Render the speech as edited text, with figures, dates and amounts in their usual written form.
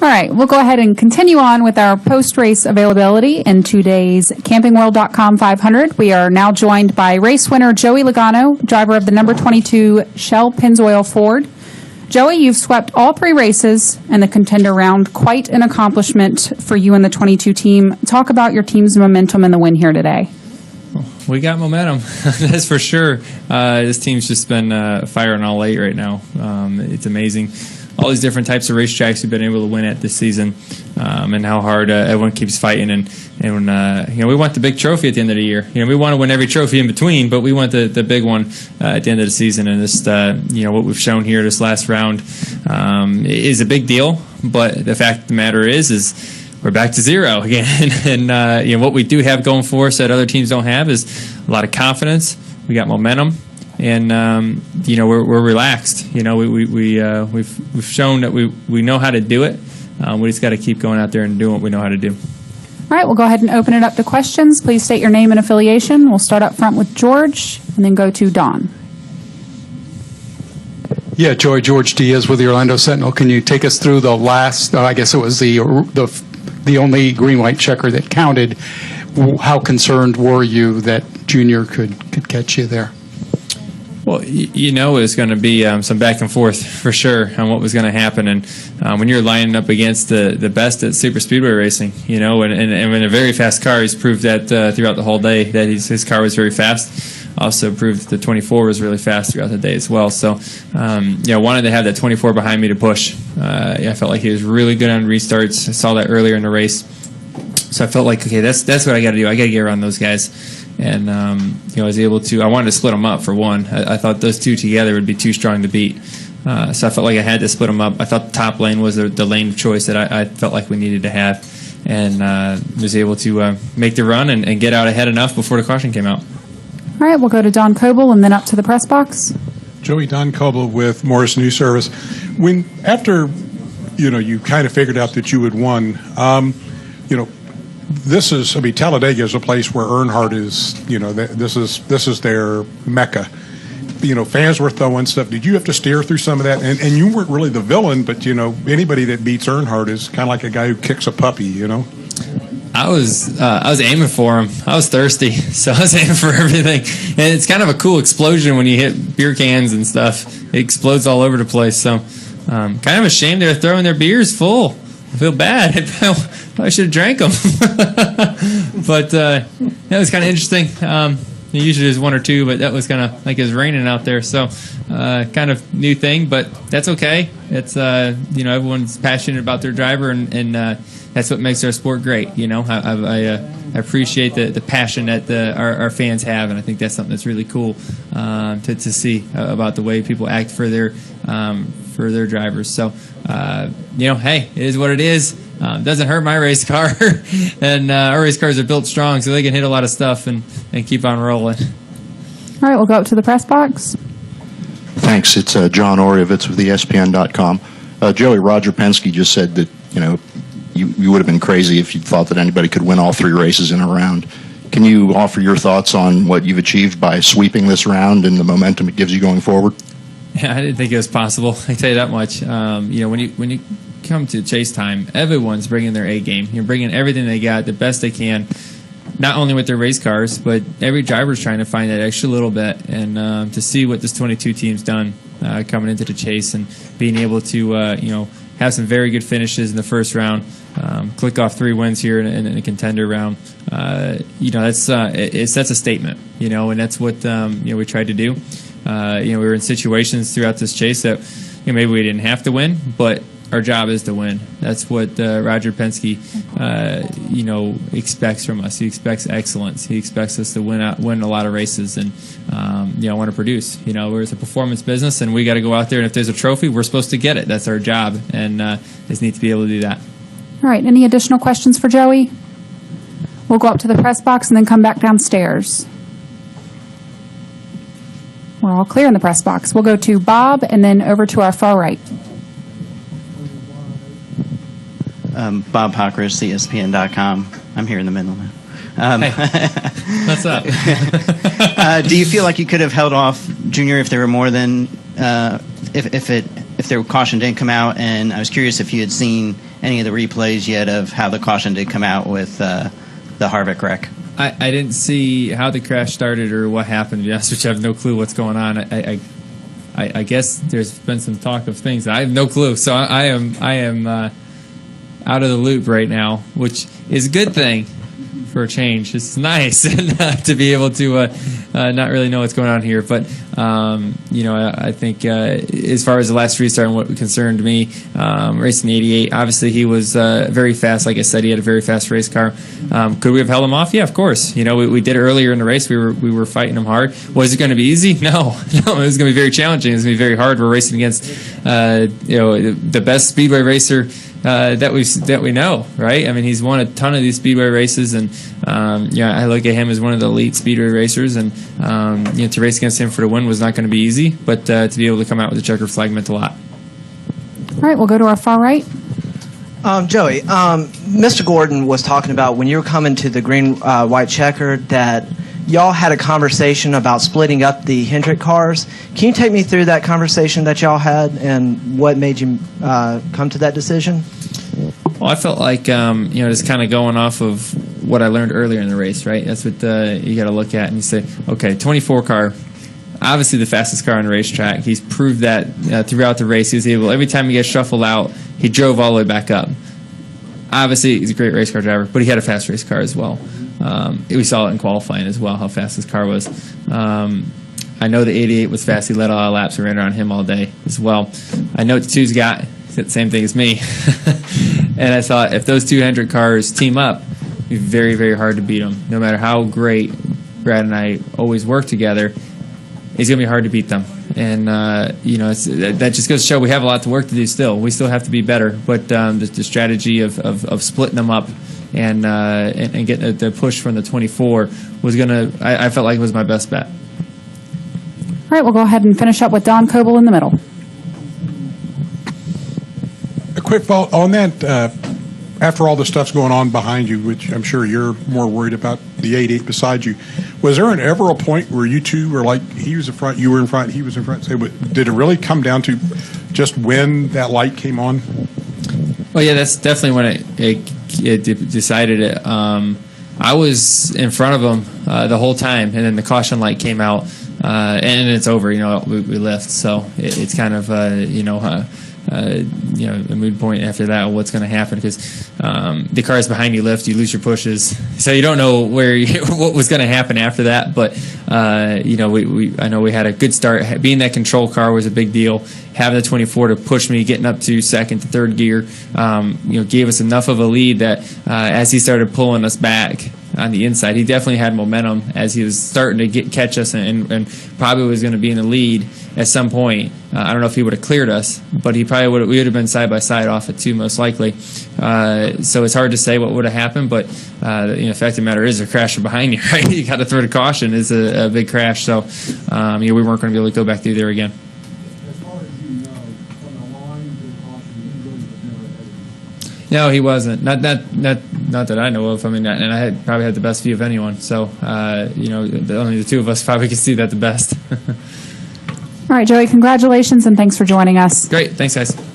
All right, we'll go ahead and continue on with our post-race availability in today's CampingWorld.com 500. We are now joined by race winner Joey Logano, driver of the number 22 Shell Pennzoil Ford. Joey, you've swept all 3 races in the contender round. Quite an accomplishment for you and the 22 team. Talk about your team's momentum in the win here today. We got momentum, that's for sure. This team's just been firing all late right now. It's amazing. All these different types of racetracks we've been able to win at this season, and how hard everyone keeps fighting. And we want the big trophy at the end of the year. We want to win every trophy in between, but we want the big one at the end of the season. And this, what we've shown here this last round is a big deal. But the fact of the matter is we're back to zero again. And what we do have going for us that other teams don't have is a lot of confidence. We got momentum. And we're relaxed. We've shown that we know how to do it. We just got to keep going out there and doing what we know how to do. All right, we'll go ahead and open it up to questions. Please state your name and affiliation. We'll start up front with George and then go to Don. Yeah, George Diaz with the Orlando Sentinel. Can you take us through the last? I guess it was the only green-white checker that counted. How concerned were you that Junior could catch you there? Well, it was going to be some back and forth for sure on what was going to happen. And when you're lining up against the best at super speedway racing, and in a very fast car, he's proved that throughout the whole day that his car was very fast. Also proved that the 24 was really fast throughout the day as well. So, I wanted to have that 24 behind me to push. I felt like he was really good on restarts. I saw that earlier in the race. So I felt like, okay, that's what I got to do. I got to get around those guys. And, I was able to, I wanted to split them up for one. I thought those two together would be too strong to beat. So I felt like I had to split them up. I thought the top lane was the lane of choice that I felt like we needed to have. And was able to make the run and get out ahead enough before the caution came out. All right, we'll go to Don Coble and then up to the press box. Joey, Don Coble with Morris News Service. After you kind of figured out that you had won, Taladega is a place where Earnhardt is, this is their mecca. Fans were throwing stuff. Did you have to steer through some of that? And you weren't really the villain, but, anybody that beats Earnhardt is kind of like a guy who kicks a puppy, I was aiming for him. I was thirsty, so I was aiming for everything. And it's kind of a cool explosion when you hit beer cans and stuff. It explodes all over the place. So kind of ashamed they're throwing their beers full. I feel bad. I probably should have drank them. But that was kind of interesting. Usually there's one or two, but that was kind of like it was raining out there. So kind of new thing, but that's okay. It's, everyone's passionate about their driver, and that's what makes our sport great. I appreciate the passion that our fans have, and I think that's something that's really cool to see about the way people act for their drivers. So, hey, it is what it is. Doesn't hurt my race car, and our race cars are built strong, so they can hit a lot of stuff and keep on rolling. All right, we'll go up to the press box. Thanks. It's John Oriovitz with ESPN.com. Joey, Roger Penske just said that, you would have been crazy if you thought that anybody could win all 3 races in a round. Can you offer your thoughts on what you've achieved by sweeping this round and the momentum it gives you going forward? Yeah, I didn't think it was possible. I can tell you that much. When you come to chase time, everyone's bringing their A game. You're bringing everything they got, the best they can, not only with their race cars, but every driver's trying to find that extra little bit. And to see what this 22 team's done coming into the chase and being able to, have some very good finishes in the first round, click off 3 wins here in a contender round. That's a statement, and that's what we tried to do. We were in situations throughout this chase that maybe we didn't have to win, but our job is to win. That's what Roger Penske, expects from us. He expects excellence. He expects us to win a lot of races and, want to produce. We're a performance business, and we got to go out there, and if there's a trophy, we're supposed to get it. That's our job, and just need to be able to do that. All right, any additional questions for Joey? We'll go up to the press box and then come back downstairs. We're all clear in the press box. We'll go to Bob and then over to our far right. Bob Pockris, ESPN.com. I'm here in the middle now. Hey, what's up? Do you feel like you could have held off Junior if there were more than if if the caution didn't come out, and I was curious if you had seen any of the replays yet of how the caution did come out with the Harvick wreck. I didn't see how the crash started or what happened. Yes, which I have no clue what's going on. I guess there's been some talk of things. I have no clue, so I am out of the loop right now, which is a good thing for a change. It's nice to be able to not really know what's going on here. But I think as far as the last restart and what concerned me, racing the 88, obviously he was very fast. Like I said, he had a very fast race car. Could we have held him off? Yeah, of course. We did it earlier in the race. We were fighting him hard. Was it going to be easy? No. It was going to be very challenging. It was going to be very hard. We're racing against the best speedway racer that we know, right? I mean, he's won a ton of these speedway races, and I look at him as one of the elite speedway racers, and to race against him for the win was not going to be easy, but to be able to come out with a checkered flag meant a lot. All right, we'll go to our far right. Joey, Mr. Gordon was talking about when you were coming to the green-white checkered that y'all had a conversation about splitting up the Hendrick cars. Can you take me through that conversation that y'all had and what made you come to that decision? Well, I felt like, just kind of going off of what I learned earlier in the race, right? That's what you got to look at, and you say, okay, 24 car, obviously the fastest car on the racetrack. He's proved that throughout the race. He was able, every time he gets shuffled out, he drove all the way back up. Obviously, he's a great race car driver, but he had a fast race car as well. We saw it in qualifying as well, how fast his car was. I know the 88 was fast. He led all our laps and ran around him all day as well. I know the 2's got the same thing as me. And I thought if those two Hendrick cars team up, it'd be very, very hard to beat them. No matter how great Brad and I always work together, it's going to be hard to beat them. And, that just goes to show we have a lot to work to do still. We still have to be better. But the strategy of splitting them up and getting the push from the 24 was going to, I felt like it was my best bet. All right, we'll go ahead and finish up with Don Coble in the middle. A quick thought on that. After all the stuff's going on behind you, which I'm sure you're more worried about the 88 beside you, was there ever a point where you two were like, he was in front, you were in front, he was in front? Did it really come down to just when that light came on? Well, yeah, that's definitely when it decided it. I was in front of him the whole time, and then the caution light came out, and it's over. We left, so it's kind of a mood point after that. What's going to happen? Because the cars behind you lift, you lose your pushes, so you don't know what was going to happen after that. But I know we had a good start. Being that control car was a big deal. Having the 24 to push me, getting up to second to third gear, gave us enough of a lead that as he started pulling us back on the inside, he definitely had momentum as he was starting to catch us and probably was going to be in the lead at some point. I don't know if he would have cleared us, but we would have been side by side off at 2 most likely. So it's hard to say what would have happened, but the fact of the matter is they're crashing behind you, right? You got to throw the caution. It's a big crash, so we weren't going to be able to go back through there again. No, he wasn't. Not that I know of. I mean, and I probably had the best view of anyone. So, only the two of us probably could see that the best. All right, Joey, congratulations, and thanks for joining us. Great. Thanks, guys.